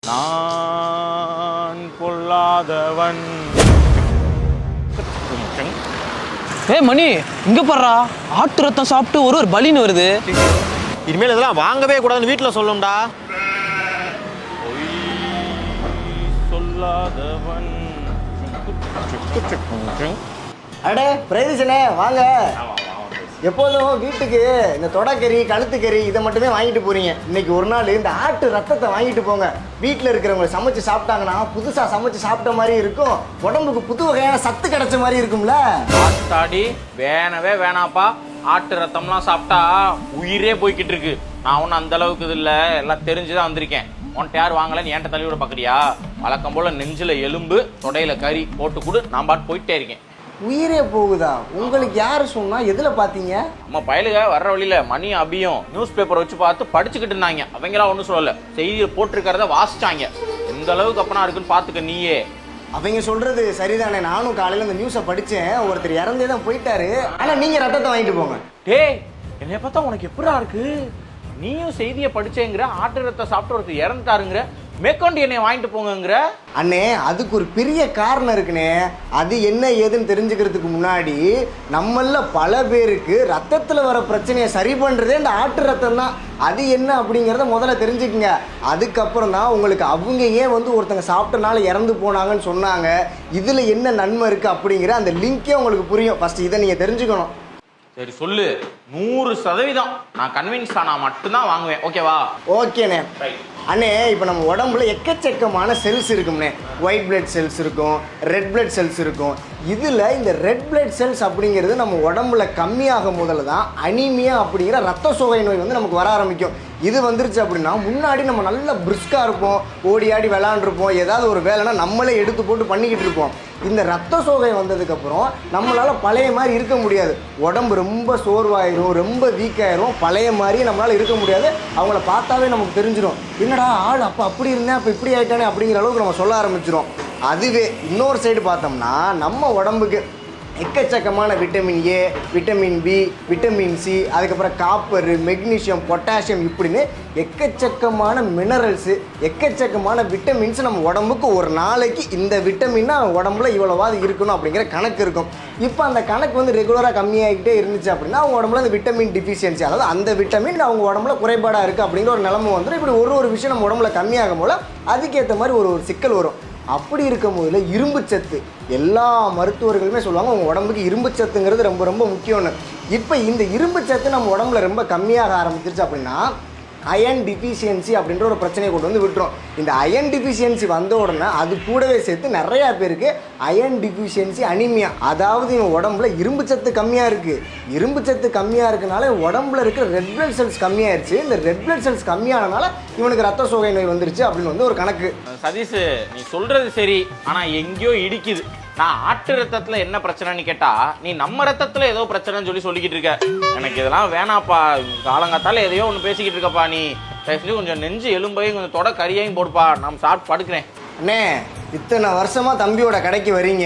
நான் பொல்லாதவன். மணி இங்க பாடுறா, ஆட்டு ரத்தம் சாப்பிட்டு ஒரு பலின்னு வருது. இனிமேல் இதெல்லாம் வாங்கவே கூடாதுன்னு வீட்டில் சொல்லும்டா. சொல்லாதவன். அடே பிரதீஷனே வாங்க. எப்போதும் வீட்டுக்கு இந்த தொடக்கறி கழுத்துக்கறி இதை மட்டுமே வாங்கிட்டு போறீங்க. இன்னைக்கு ஒரு நாள் இந்த ஆட்டு ரத்தத்தை வாங்கிட்டு போங்க. வீட்டில் இருக்கிறவங்க சமைச்சு சாப்பிட்டாங்கன்னா புதுசாக சமைச்சு சாப்பிட்ட மாதிரி இருக்கும், உடம்புக்கு புது வகையான சத்து கிடைச்ச மாதிரி இருக்கும்ல. ஆத்தாடி வேணவே வேணாப்பா, ஆட்டு ரத்தம்லாம் சாப்பிட்டா உயிரே போய்கிட்டு இருக்கு. நான் ஒன்றும் அந்த அளவுக்கு இது இல்லை, எல்லாம் தெரிஞ்சுதான் வந்திருக்கேன். உன்ட்ட யார் வாங்கலன்னு என்கிட்ட தள்ளி விட பார்க்குறியா? வழக்கம் போல நெஞ்சில் எலும்பு தொடையில கறி போட்டு கொடு, நான் பாட்டு போயிட்டே இருக்கேன். உயிரே போகுதா? உங்களுக்கு யாரு சொன்னா? எதுல பாத்தீங்க? நம்ம பயலுக வர்ற வழியில மணி அபியும் நியூஸ் பேப்பரை வச்சு பார்த்து படிச்சுக்கிட்டு இருந்தாங்க. அவங்களாம் ஒன்றும் சொல்லல, செய்தியில் போட்டிருக்கிறத வாசிச்சாங்க. எந்த அளவுக்கு அப்பனா இருக்குன்னு பாத்துக்க நீயே. அவங்க சொல்றது சரிதானே. நானும் காலையில இந்த நியூஸை படிச்சேன். ஒருத்தர் இறந்தே தான் போயிட்டாரு. ஆனா நீங்க ரத்தத்தை வாங்கிட்டு போங்க. டேய், என்னைய பார்த்தா உனக்கு எப்படா இருக்கு? நீயும் செய்தியை படிச்சேங்கிற, ஆட்டு ரத்தம் சாப்பிட்டு ஒருத்தர் இறந்துட்டாருங்கிற, மேற்கொண்டு என்னை வாங்கிட்டு போங்கிற. அண்ணே அதுக்கு ஒரு பெரிய காரணம் இருக்குண்ணே. அது என்ன ஏதுன்னு தெரிஞ்சுக்கிறதுக்கு முன்னாடி நம்மள பல பேருக்கு ரத்தத்தில் வர பிரச்சனையை சரி பண்ணுறதே இந்த ஆட்டு ரத்தம் தான். அது என்ன அப்படிங்கிறத முதல்ல தெரிஞ்சுக்குங்க. அதுக்கப்புறம் தான் உங்களுக்கு அவங்க ஏன் ஒருத்தங்க சாப்பிட்டனால இறந்து போனாங்கன்னு சொன்னாங்க, இதில் என்ன நன்மை இருக்குது அப்படிங்கிற அந்த லிங்கே உங்களுக்கு புரியும். ஃபஸ்ட்டு இதை நீங்கள் தெரிஞ்சுக்கணும். சரி சொல்லு. 100% நான் கன்வின்ஸ் ஆனா மட்டும்தான் வாங்குவேன். ஓகேவா? ஓகேண்ணே. அண்ணே இப்போ நம்ம உடம்புல எக்கச்சக்கமான செல்ஸ் இருக்கும்ண்ணே. ஒயிட் பிளட் செல்ஸ் இருக்கும், ரெட் பிளட் செல்ஸ் இருக்கும். இதில் இந்த ரெட் பிளட் செல்ஸ் அப்படிங்கிறது நம்ம உடம்புல கம்மியாகும் முதல்ல தான் அனீமியா அப்படிங்கிற ரத்த சோகை நோய் நமக்கு வர ஆரம்பிக்கும். இது வந்துருச்சு அப்படின்னா முன்னாடி நம்ம நல்ல பிரிஸ்காக இருப்போம், ஓடி ஆடி விளாண்டுருப்போம், ஏதாவது ஒரு வேலைன்னா நம்மளே எடுத்து போட்டு பண்ணிக்கிட்டு இருப்போம். இந்த ரத்த சோகை வந்ததுக்கப்புறம் நம்மளால் பழைய மாதிரி இருக்க முடியாது. உடம்பு ரொம்ப சோர்வாயிரும், ரொம்ப வீக் ஆயிரும், பழைய மாதிரி நம்மளால் இருக்க முடியாது. அவங்கள பார்த்தாவே நமக்கு தெரிஞ்சிடும், என்னடா ஆள் அப்போ அப்படி இருந்தேன் அப்போ இப்படி ஆகிட்டானே அப்படிங்கிற அளவுக்கு நம்ம சொல்ல ஆரம்பிச்சிடும். அதுவே இன்னொரு சைடு பார்த்தோம்னா நம்ம உடம்புக்கு எக்கச்சக்கமான vitamin A, vitamin B, vitamin C, அதுக்கப்புறம் காப்பரு, மெக்னீஷியம், பொட்டாசியம் இப்படின்னு எக்கச்சக்கமான மினரல்ஸு, எக்கச்சக்கமான விட்டமின்ஸ் நம்ம உடம்புக்கு ஒரு நாளைக்கு இந்த விட்டமின்னா உடம்புல இவ்வளவாது இருக்கணும் அப்படிங்கிற கணக்கு இருக்கும். இப்போ அந்த கணக்கு ரெகுலராக கம்மியாகிட்டே இருந்துச்சு அப்படின்னா அவங்க உடம்புல அந்த விட்டமின் டிஃபிஷியன்சி, அதாவது அந்த விட்டமின் அவங்க உடம்புல குறைபாடாக இருக்குது அப்படிங்கிற ஒரு நிலைமை வந்துடும். இப்படி ஒரு விஷயம் நம்ம உடம்புல கம்மியாகும் போல் அதுக்கேற்ற மாதிரி ஒரு சிக்கல் வரும். அப்படி இருக்கும் போதில் இரும்பு சத்து எல்லா மருத்துவர்களுமே சொல்லுவாங்க உங்கள் உடம்புக்கு இரும்பு சத்துங்கிறது ரொம்ப ரொம்ப முக்கியம்னு. இப்போ இந்த இரும்பு சத்து நம்ம உடம்புல ரொம்ப கம்மியாக ஆரம்பிச்சிருச்சு அப்படின்னா அயன் டிஃபிஷியன்சி அப்படின்ற ஒரு பிரச்சனையை கொண்டு விட்டுரும். இந்த அயன் டிஃபிஷியன்சி வந்த உடனே அது கூடவே சேர்த்து நிறையா பேருக்கு அயன் டிஃபிஷியன்சி அனிமியா, அதாவது இவன் உடம்புல இரும்பு சத்து கம்மியாக இருக்குது. இரும்பு சத்து கம்மியாக இருக்கனால உடம்புல இருக்கிற ரெட் பிளட் செல்ஸ் கம்மியாயிருச்சு. இந்த ரெட் பிளட் செல்ஸ் கம்மியானனால இவனுக்கு ரத்த சோகை நோய் வந்துருச்சு அப்படின்னு ஒரு கணக்கு. சதீஷ், நீ சொல்றது சரி, ஆனா எங்கேயோ இடிக்குது. நான் ஆட்டு ரத்தத்துல என்ன பிரச்சனைன்னு கேட்டா நீ நம்ம ரத்தத்துல ஏதோ பிரச்சனைன்னு சொல்லிக்கிட்டு இருக்க. எனக்கு இதெல்லாம் வேணாப்பா. காலங்காத்தால எதையோ ஒன்று பேசிக்கிட்டு இருக்கப்பா. நீ கொஞ்சம் நெஞ்சு எலும்பையும் கொஞ்சம் தொட கறியையும் போடுப்பா, நான் சாப்பிட்டு படுக்கிறேன். அண்ணே இத்தனை வருஷமா தம்பியோட கடைக்கு வரீங்க,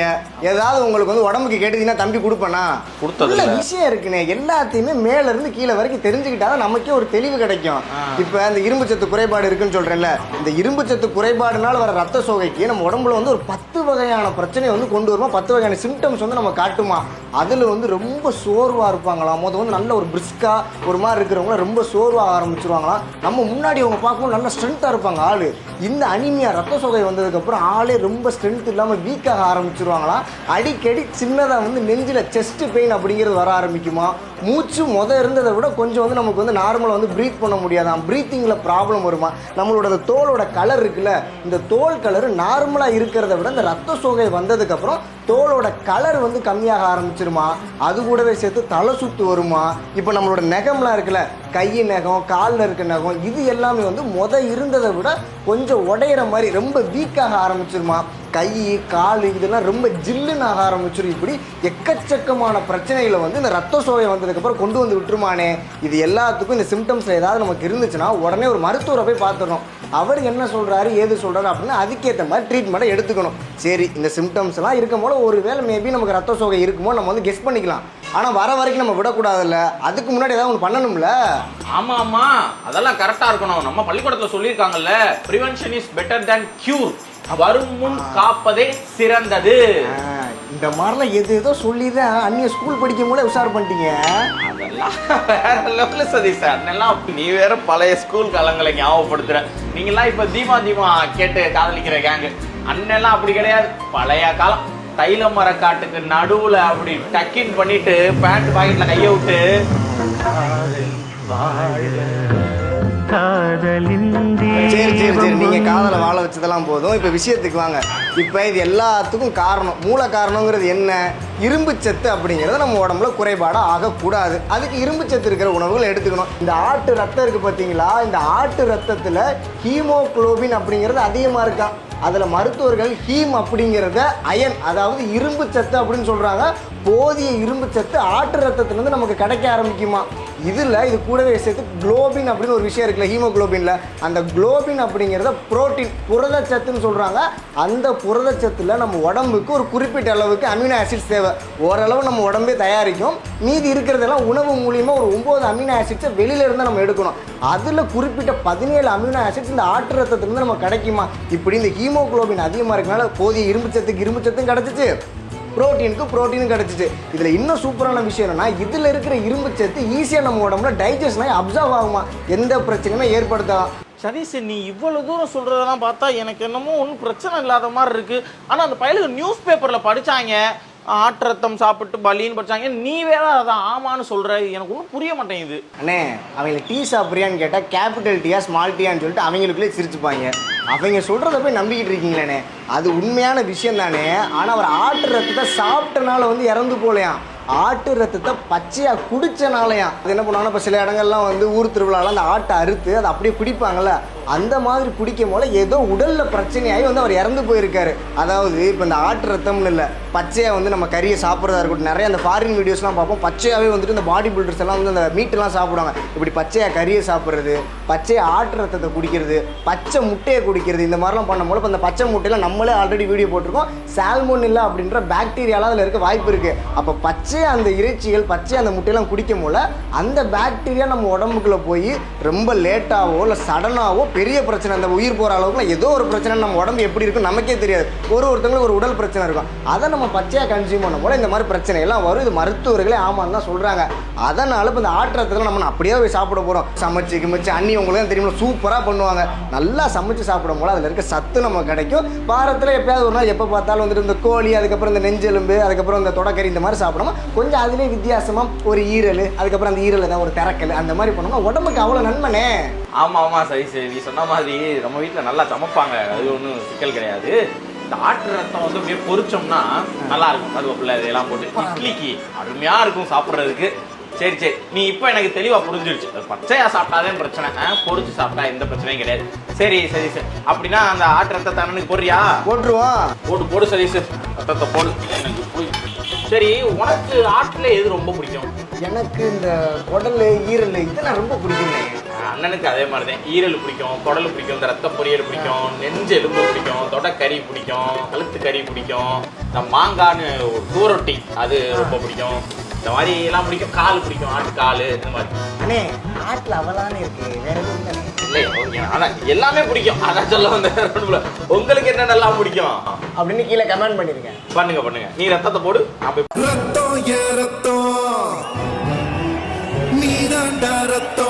ஏதாவது உங்களுக்கு உடம்புக்கு கேட்டுதுன்னா தம்பி கொடுப்பேனா? கொடுத்தது விஷயம் இருக்குண்ணே. எல்லாத்தையுமே மேல இருந்து கீழே வரைக்கும் தெரிஞ்சுக்கிட்டாதான் நமக்கே ஒரு தெளிவு கிடைக்கும். இப்ப அந்த இரும்பு சத்து குறைபாடு இருக்குன்னு சொல்றேன்ல, இந்த இரும்பு சத்து குறைபாடுனால வர ரத்த சோகைக்கு நம்ம உடம்புல ஒரு 10 வகையான பிரச்சனையை கொண்டு வருமா, 10 வகையான சிம்டம்ஸ் நம்ம காட்டுமா. அதுல ரொம்ப சோர்வா இருப்பாங்களாம். நல்ல ஒரு பிரிஸ்கா ஒரு மாதிரி இருக்கிறவங்க ரொம்ப சோர்வாக ஆரம்பிச்சிருவாங்களாம். நம்ம முன்னாடி அவங்க பார்க்கும்போது நல்ல ஸ்ட்ரென்த்தா இருப்பாங்க ஆளு. இந்த அனிமியா ரத்த சோகை வந்ததுக்கு அப்புறம் ஆளே ரொம்ப ஸ்ட்ரென்த் இல்லாமல் வீக்காக ஆரம்பிச்சிருவாங்களாம். அடிக்கடி சின்னதாக நெஞ்சில் செஸ்ட் பெயின் அப்படிங்கிறது வர ஆரம்பிக்குமா. மூச்சு இருந்ததை விட கொஞ்சம் நமக்கு நார்மலாக ப்ரீத் பண்ண முடியாதான். ப்ரீத்திங்கில் ப்ராப்ளம் வருமா. நம்மளோட அந்த தோலோட கலர் இருக்குல்ல, இந்த தோல் கலர் நார்மலாக இருக்கிறத விட இந்த ரத்த சோகை வந்ததுக்கப்புறம் தோலோட கலர் கம்மியாக ஆரம்பிச்சிருமா. அது கூடவே சேர்த்து தலை சுத்து வருமா. இப்போ நம்மளோட நகம்லாம் இருக்குல்ல, கை நகம், காலில் இருக்க நகம், இது எல்லாமே இருந்ததை விட கொஞ்சம் உடையிற மாதிரி ரொம்ப வீக்காக ஆரம்பிச்சிருமா. கை கால் இதெல்லாம் ரொம்ப ஜில்லுன்னு ஆக ஆரம்பிச்சிடும். இப்படி எக்கச்சக்கமான பிரச்சனைகளை இந்த ரத்த சோகை வந்ததுக்கப்புறம் கொண்டு விட்டுருமானே. இது எல்லாத்துக்கும் இந்த சிம்டம்ஸில் ஏதாவது நமக்கு இருந்துச்சுன்னா உடனே ஒரு மருத்துவரை போய் பார்த்துடணும். அவர் என்ன சொல்கிறாரு ஏது சொல்கிறாரு அப்படின்னா அதுக்கேற்ற மாதிரி ட்ரீட்மெண்ட்டை எடுத்துக்கணும். சரி இந்த சிம்டம்ஸ்லாம் இருக்கும் போல ஒரு வேளை மேபி நமக்கு ரத்த சோகை இருக்குமோ நம்ம கெஸ் பண்ணிக்கலாம். ஆனால் வர வரைக்கும் நம்ம விடக்கூடாதுல்ல, அதுக்கு முன்னாடி ஏதாவது ஒன்று பண்ணணும்ல. ஆமா ஆமா, அதெல்லாம் கரெக்டா இருக்கணும். நம்ம பள்ளிக்கூடத்துல சொல்லியிருக்காங்கல்ல, prevention is better than cure. வரும் முன் காப்பதே சிறந்தது. இந்த மாதிரிலாம் எது ஏதோ சொல்லி தான் அந்நிய ஸ்கூல் படிக்கும் போல உஷார் பண்ணிட்டீங்க. அதெல்லாம் வேற லெவலில் சதீஷ் சார். அண்ணெல்லாம் நீ வேற பழைய ஸ்கூல் காலங்களை ஞாபகப்படுத்துற. நீங்களாம் இப்ப தீமா தீமா கேட்டு காதலிக்கிற கேங்கு. அண்ணெல்லாம் அப்படி கிடையாது. பழைய காலம் தைல மரக்காட்டுக்கு நடுவுல அப்படி டக்கின் பண்ணிட்டு பேண்ட் பாக்கெட்ல கைய விட்டு சரி சரி சரி, நீங்க காதலை வாழ வச்சதெல்லாம் போதும். இப்ப விஷயத்துக்கு வாங்க. இப்ப இது எல்லாத்துக்கும் காரணம், மூல காரணங்கிறது என்ன? இரும்பு சத்து அப்படிங்கிறது நம்ம உடம்புல குறைபாடா ஆகக்கூடாது. அதுக்கு இரும்பு சத்து இருக்கிற உணவுகளை எடுத்துக்கணும். இந்த ஆட்டு ரத்தம் இருக்கு பார்த்தீங்களா, இந்த ஆட்டு ரத்தத்துல ஹீமோகுளோபின் அப்படிங்கிறது அதிகமா இருக்கான். அதில் மருத்துவர்கள் ஹீம் அப்படிங்கிறத அயன், அதாவது இரும்பு சத்து அப்படின்னு சொல்கிறாங்க. போதிய இரும்பு சத்து ஆட்டு ரத்தத்துலேருந்து நமக்கு கிடைக்க ஆரம்பிக்குமா. இதில் இது கூடவே சேர்த்து குளோபின் அப்படின்னு ஒரு விஷயம் இருக்குல்ல, ஹீமோகுளோபின்ல, அந்த குளோபின் அப்படிங்கிறத புரோட்டீன், புரதச்சத்துன்னு சொல்கிறாங்க. அந்த புரதச்சத்தில் நம்ம உடம்புக்கு ஒரு குறிப்பிட்ட அளவுக்கு அமினோ ஆசிட்ஸ் தேவை. ஓரளவு நம்ம உடம்பே தயாரிக்கும். மீதி இருக்கிறதெல்லாம் உணவு மூலியமாக ஒரு 9 அமினோ ஆசிட்ஸை வெளியில இருந்தால் நம்ம எடுக்கணும். அதில் குறிப்பிட்ட 17 அமினோ ஆசிட்ஸ் இந்த ஆட்டு ரத்தத்துலேருந்து நம்ம கிடைக்குமா. இப்படி இந்த ஹீமோகுளோபின் அதிகமாக இருக்கனால போதிய இரும்பு சத்தும் கிடச்சிச்சு, புரோட்டீனும் கிடச்சிச்சு. இதில் இன்னும் சூப்பரான விஷயம் என்னன்னா, இதில் இருக்கிற இரும்பு சத்து ஈஸியாக நம்ம உடம்புல டைஜஷன் ஆகி அப்சர்வ் ஆகுமா, எந்த பிரச்சனையுமே ஏற்படுத்தலாம். சதீஷ், நீ இவ்வளவு தூரம் சொல்றதெல்லாம் பார்த்தா எனக்கு என்னமோ ஒன்றும் பிரச்சனை இல்லாத மாதிரி இருக்கு. ஆனா அந்த பையனுக்கு நியூஸ் பேப்பர்ல படிச்சாங்க, ஆட்டு ரத்தம் சாப்பிட்டு பலின்னு படிச்சாங்க. நீ வேற அதான் ஆமான்னு சொல்ற. எனக்கு ஒன்றும் புரிய மாட்டேங்குது. அண்ணே, அவங்கள டீ சாப்பிட்றியான்னு கேட்டால் கேபிட்டல் டீயா ஸ்மால் டீயான்னு சொல்லிட்டு அவங்களுக்குள்ளே சிரிச்சுப்பாங்க. அவங்க சொல்கிறத போய் நம்பிக்கிட்டு இருக்கீங்களேண்ணே, அது உண்மையான விஷயம் தானே. ஆனால் அவர் ஆட்டு ரத்தத்தை சாப்பிட்டனால இறந்து போலையாம், ஆட்டு ரத்தத்தை பச்சையாக குடித்தனாலையாம். அது என்ன பண்ணுவாங்கன்னா, இப்போ சில இடங்கள்லாம் ஊர் திருவிழாலாம் அந்த ஆட்டை அறுத்து அதை அப்படியே குடிப்பாங்கள்ல, அந்த மாதிரி குடிக்கும் போல ஏதோ உடலில் பிரச்சனையாகி அவர் இறந்து போயிருக்காரு. அதாவது இப்போ இந்த ஆட்டு ரத்தம்னு இல்லை, பச்சையாக நம்ம கறியை சாப்பிட்றதா இருக்கட்டும். நிறைய அந்த ஃபாரின் வீடியோஸ்லாம் பார்ப்போம், பச்சையாகவே இந்த பாடி பில்டர்ஸ் எல்லாம் அந்த மீட்டெல்லாம் சாப்பிடுவாங்க. இப்படி பச்சையாக கறியை சாப்பிட்றது, பச்சையாக ஆட்டு ரத்தத்தை குடிக்கிறது, பச்சை முட்டையை குடிக்கிறது, இந்த மாதிரிலாம் பண்ணும்போது இப்போ அந்த பச்சை முட்டையில் நம்மளே ஆல்ரெடி வீடியோ போட்டிருக்கோம், சால்மோனில்லா அப்படின்ற பாக்டீரியாலாம் அதில் இருக்க வாய்ப்பு இருக்குது. அப்போ பச்சையாக அந்த இறைச்சிகள், பச்சையாக அந்த முட்டையெல்லாம் குடிக்கும் போல அந்த பாக்டீரியா நம்ம உடம்புக்குள்ளே போய் ரொம்ப லேட்டாவோ இல்லை சடனாவோ பெரிய பிரச்சனை, அந்த உயிர் போகிற அளவுக்குலாம் ஏதோ ஒரு பிரச்சனை, நம்ம உடம்பு எப்படி இருக்கும் நமக்கே தெரியாது. ஒருத்தங்களுக்கு ஒரு உடல் பிரச்சனை இருக்கும், அதை நம்ம பச்சையாக கன்சியூம் பண்ணும் போல இந்த மாதிரி பிரச்சனை எல்லாம் வரும். இது மருத்துவர்களே ஆமான்னு தான் சொல்கிறாங்க. அதனால் இப்போ இந்த ஆட்டுறதுல நம்ம அப்படியே போய் சாப்பிட போகிறோம். சமைச்சு கிமைச்சு அண்ணி உங்களுக்கு தெரியுமா சூப்பராக பண்ணுவாங்க. நல்லா சமைச்சு சாப்பிடும் போல அதில் இருக்க சத்து நமக்கு கிடைக்கும். வாரத்தில் எப்போயாவது ஒரு நாள் எப்போ பார்த்தாலும் இந்த கோழி, அதுக்கப்புறம் இந்த நெஞ்செலும்பு, அதுக்கப்புறம் இந்த தொடக்கறி, இந்த மாதிரி சாப்பிடாம கொஞ்சம் அதிலே வித்தியாசமாக ஒரு ஈரல், அதுக்கப்புறம் அந்த ஈரல் தான் ஒரு திறக்கல், அந்த மாதிரி பண்ணோம்னா உடம்புக்கு அவ்வளோ நன்மனே. ஆமா ஆமா சரி சரி, நீ சொன்ன மாதிரி நம்ம வீட்டில் நல்லா சமைப்பாங்க, அது ஒன்றும் சிக்கல் கிடையாது. இந்த ஆட்டு ரத்தம் அப்படியே பொரிச்சோம்னா நல்லா இருக்கும். கருவேப்பிலை இதெல்லாம் போட்டு இட்லிக்கு அருமையா இருக்கும் சாப்பிட்றதுக்கு. சரி சரி, நீ இப்போ எனக்கு தெளிவா புரிஞ்சிருச்சு. பச்சையா சாப்பிட்டாதான் பிரச்சனை, பொரிச்சு சாப்பிட்டா எந்த பிரச்சனையும் கிடையாது. சரி சரி சரி, அப்படின்னா அந்த ஆட்டு ரத்தத்தை அண்ணனுக்கு போடுறியா? போட்டுருவோம். போடு சரி சார், ரத்தத்தை போடு. சரி, உனக்கு ஆட்டுல எது ரொம்ப பிடிக்கும்? எனக்கு இந்த குடல், ஈரல் இதெல்லாம் ரொம்ப பிடிக்குங்க. அண்ணனுக்கு அதே மாதிரி தான். ஈரல் பிடிக்கும், குடல் பிடிக்கும், இந்த ரத்த பொரியல் பிடிக்கும், நெஞ்சு எலும்பு பிடிக்கும், தொடக்கறி பிடிக்கும், கழுத்து கறி பிடிக்கும், இந்த மாங்கான்னு ஒரு தூரொட்டி அது ரொம்ப பிடிக்கும். இந்த மாதிரி எல்லாம் பிடிக்கும். கால் பிடிக்கும், ஆட்டு கால், இந்த மாதிரி. அண்ணே, ஆட்டில் அவளானே இருக்கு, வேற எதுவும் இல்லை. அதான் எல்லாமே பிடிக்கும், அதான் சொல்ல வந்த. உங்களுக்கு என்னென்னலாம் பிடிக்கும் அப்படின்னு கீழே கமெண்ட் பண்ணிருங்க. பண்ணுங்க. நீ ரத்தத்தை போடு. ரத்தம் நீ தாண்டா ரத்தம்.